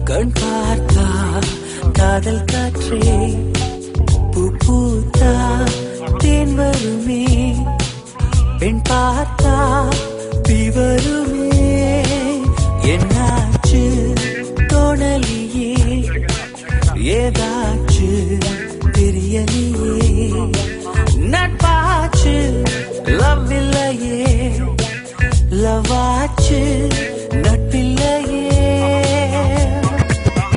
கண் பார்த்தா காதல் காற்றே பூத்தா தேன் வருமே பெண் பார்த்தா தீ வருமே என்னாச்சு தோணலியே ஏதாச்சு தெரியலையே நட்பாச்சு லவ் இல்லையே லவாச்சு நட்பில்லையே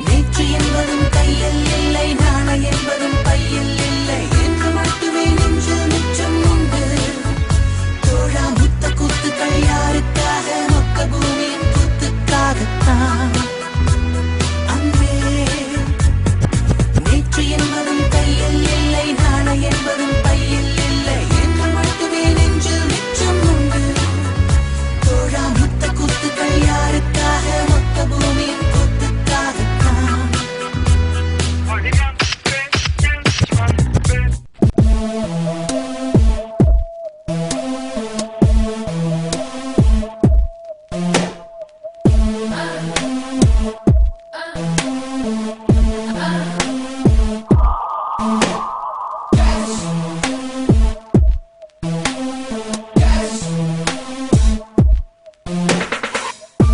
நேற்று என்பதும் கையில் இல்லை நாளை என்பதும் பையில் இல்லை என்று மட்டுமே நெஞ்சில் மிச்சம் உண்டு தோழா முத்த கூத்துக்கள் யாருக்காக மொத்த பூமியின் கூத்துக்காகத்தான் அன்பே நேற்று என்பதும் கையில் இல்லை நாளை என்பதும் பையில் இல்லை என்று மட்டுமே நெஞ்சில் மிச்சம் உண்டு தோழா முத்த கூத்துக்கள் யாருக்காக மொத்த பூமியின் கூத்துக்காகத்தான்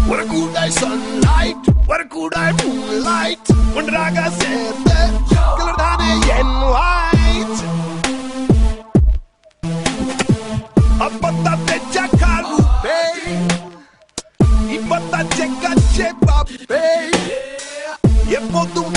What a cool day sunlight, what a cool day moonlight. ஒன்றாக சேர்ந்த கலர் தானே என் white. அப்பத்தான் தெச்ச காலுப்பே இப்பத்தான் செக்க செப்பாப்பே எப்போதும்